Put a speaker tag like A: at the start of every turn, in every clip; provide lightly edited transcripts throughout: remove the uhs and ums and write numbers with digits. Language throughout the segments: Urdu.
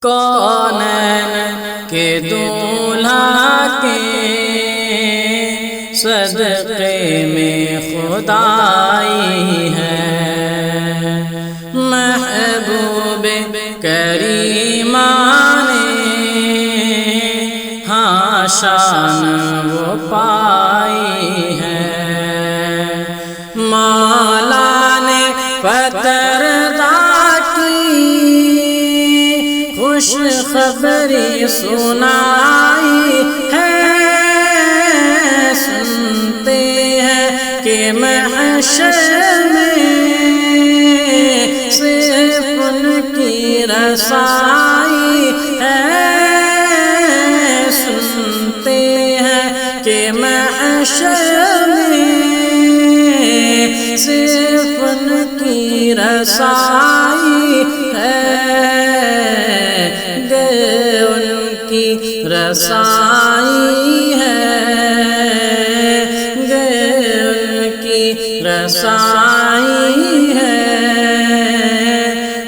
A: کونین کے دولہا کے صدقے میں خدائی ہے، محبوب کریمہ نے ہاں شان وہ پائی ہے، مولا نے پتردا کی خوش خبری سنائی ہے، سنتے ہیں کہ محشر میں صرف ان کی رسائی ہے، سنتے ہیں کہ محشر میں صرف ان کی رسائی ہے، ان کی رسائی ہے، ان کی رسائی ہے،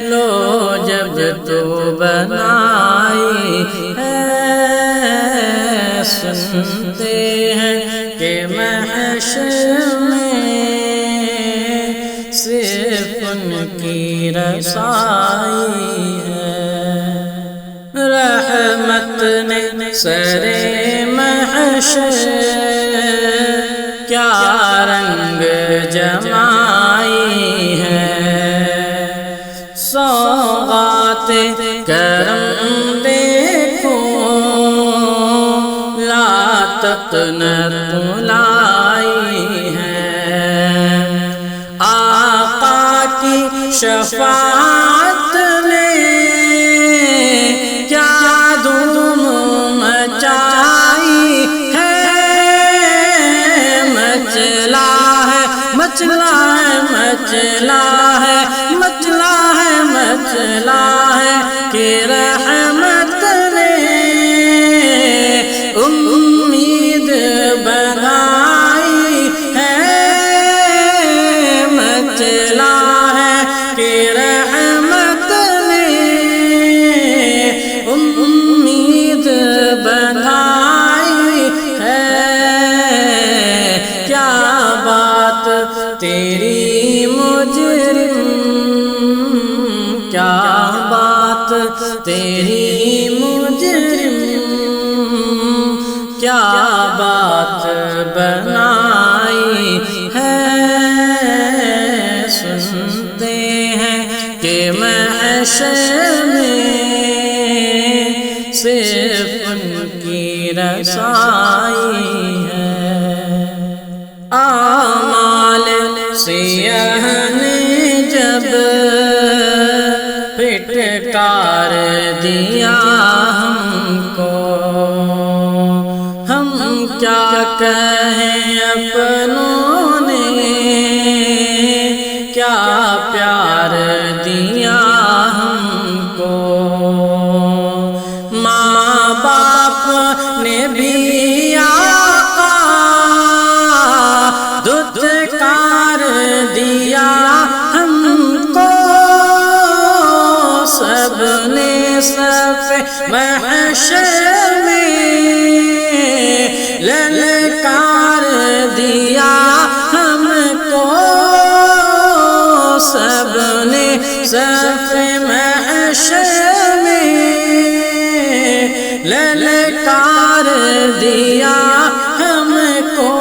A: لو جب تو بنائی ہے، سنتے ہیں کہ محشر میں صرف ان کی رسائی ہے، رحمت نے سر محشر کیا رنگ جمائی ہے، سوغات کرم دیکھو لا تقنط لائی ہے، آقا کی شفاعت نے کیا دھوم مچائی ہے، مچلا ہے مچلا ہے مچلا ہے مچلا ہے مچلا ہے کہ رحمت نے امید بنائی ہے، مچلا ہے کہ رحمت نے امید بنائی ہے، کیا بات تیری مجرم، کیا بات تیری مجرم، کیا بات بنائی ہے، سنتے ہیں کہ محشر میں صرف ان کی رسائی ہے، اعمال سیاہ نے جب پھٹکار دیا ہم کو، ہم کیا کہیں اپنوں نے کیا پیار دیا ہم کو، ماں باپ نے بھی آقا دھتکار دیا ہم کو، سب نے صف محشر میں للکار دیا ہم کو، سب نے صف محشر میں للکار دیا ہم کو،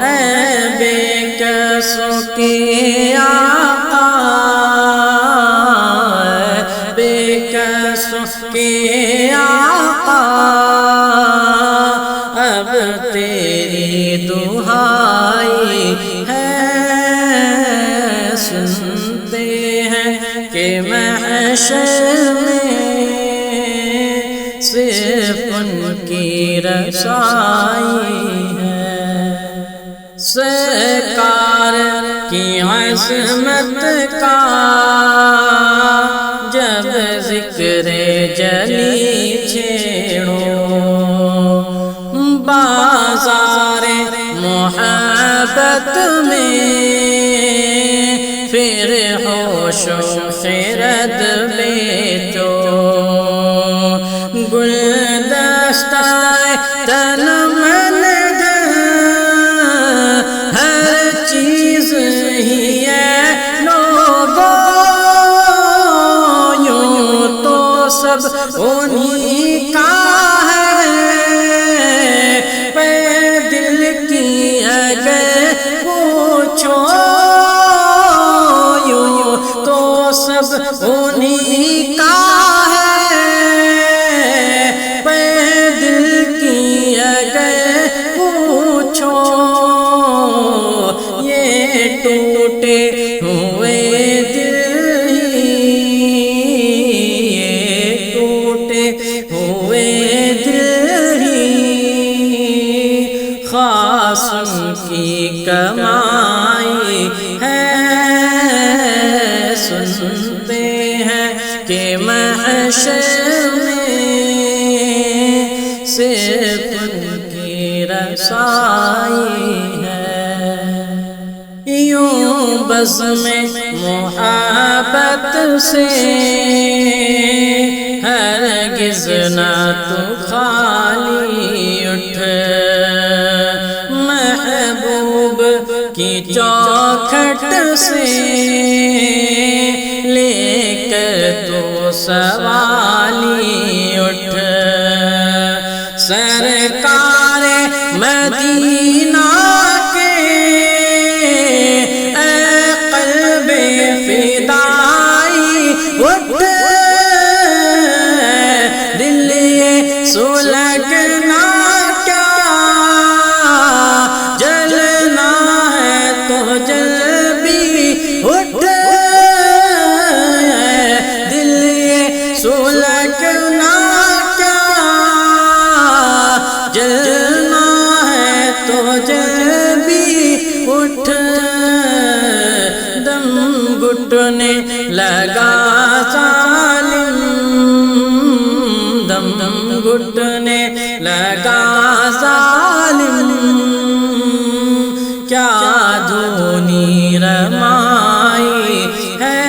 A: اے بے کسوں کے آقا، بے کسوں کے آقا، اب تیری دہائی ہے، سنتے ہیں کہ محشر میں صرف ان کی رسائی ہے، سرکار کی عظمت کا جب ذکر جلی چھیڑو، بازار محبت میں پھر ہوش و خرد میں سب انہی کا ہے، پہ دل کی اگر پوچھو یوں تو سب انہی کا ہے، پہ دل کی اگر پوچھو یہ ٹوٹے ہوئے کی کمائی ہے، سنتے ہیں کہ محشر میں صرف ان کی رسائی ہے، یوں بزم محبت سے ہرگز نہ تو خالی اٹھ، محبوب کی چوکھٹ سے لے کر تو سوالی اٹھ، سرکار مدینہ کے اے قلب فدائی اٹھ، دل سلگنا سلگنا کیا، جلنا ہے تو جل بھی اٹھ، دم گھٹنے لگا ظالم، دم گھٹنے لگا ظالم، کیا دھونی رمائی ہے،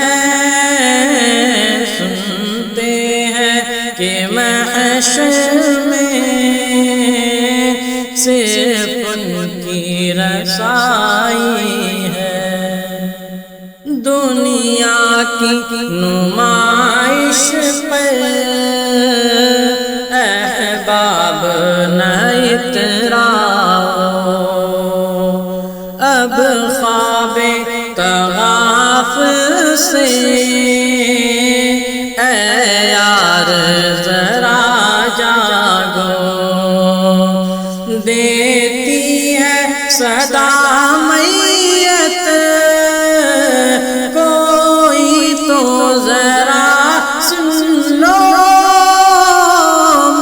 A: کہ محشر میں صرف ان کی رسائی ہے، دنیا کی نمائش پر احباب نہ اتراؤ، اب خواب طواف سے ذرا جاگو، دیتی ہے صدا میت کوئی تو ذرا سن لو،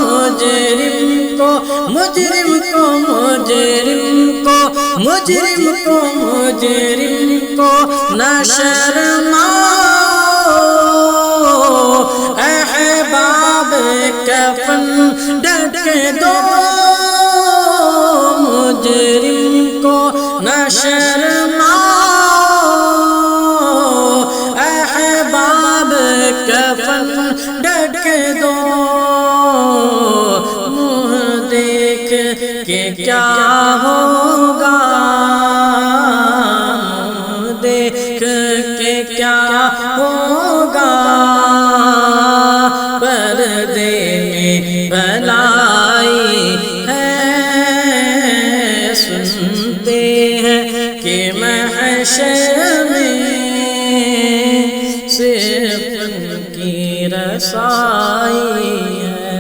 A: مجرم کو مجرم کو مجرم کو مجرم کو مجرم کو نہ شرماؤ، احباب کفن ڈھک دو، مجرم کو نہ شرماؤ، احباب کفن ڈھک دو، منہ دیکھ کے کیا ہوگا، منہ دیکھ کے کیا ہوگا، پردے میں بھلائی ہے، سنتے ہیں کہ محشر میں صرف ان کی رسائی ہے،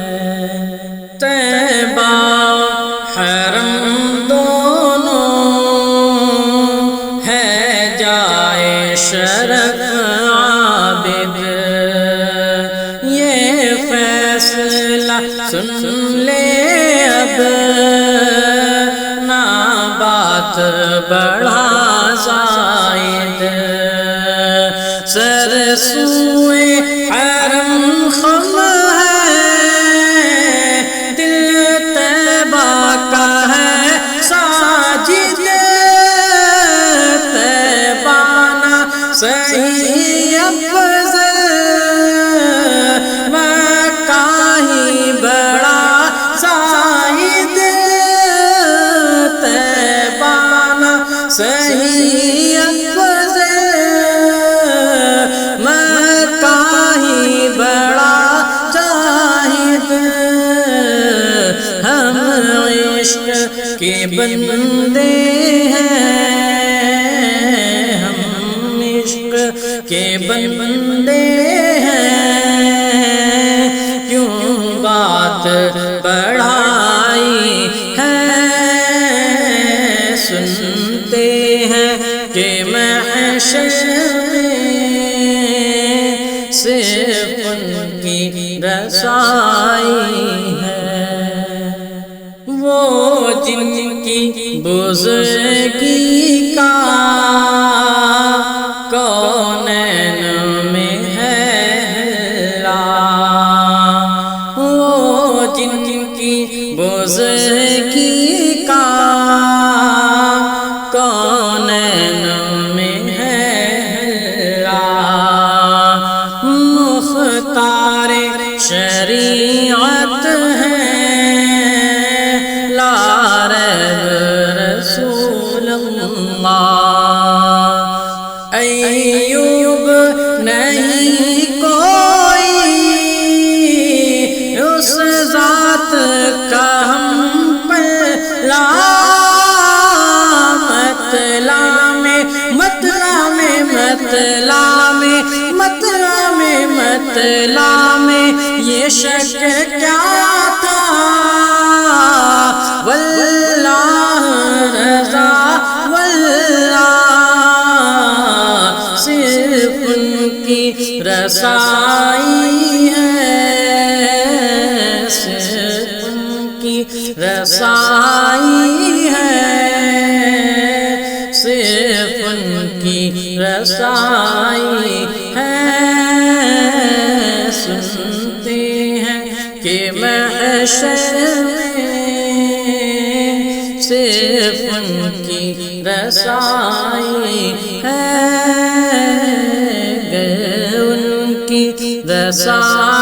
A: طیبہ حرم دونوں ہے جائے شرف عابد، یہ فیصلہ سن لے اب نہ بات بڑھا زائد، سر سوئے حرم خم ہے، دل طیبہ کا ہے ساجد، طیبہ نہ صحیح افضل مکہ ہی بڑا زاہد، طیبہ نہ صحیح افضل مکہ کے بندے ہیں، ہم عشق کے بندے ہیں، کیوں بات بڑھائی ہے، سنتے ہیں کہ محشر میں صرف ان کی رسائی ہے، وہ جن کی بزرگی کا کونین میں ہے اللہ، وہ جن کی بزرگی کا کونین میں ہے اللہ، مختار شریعت ہے لا ریب رسول اللہ، ایوب نہیں کوئی اس ذات کا ہم پر مطلع میں یہ شک کیا تھا، واللہ رضا واللہ صرف ان کی رسائی ہے، صرف ان کی رسائی ہے، صرف ان کی رسائی ہے، سنتے ہیں کہ محشر میں صرف ان کی رسائی ہے، ان کی رسائی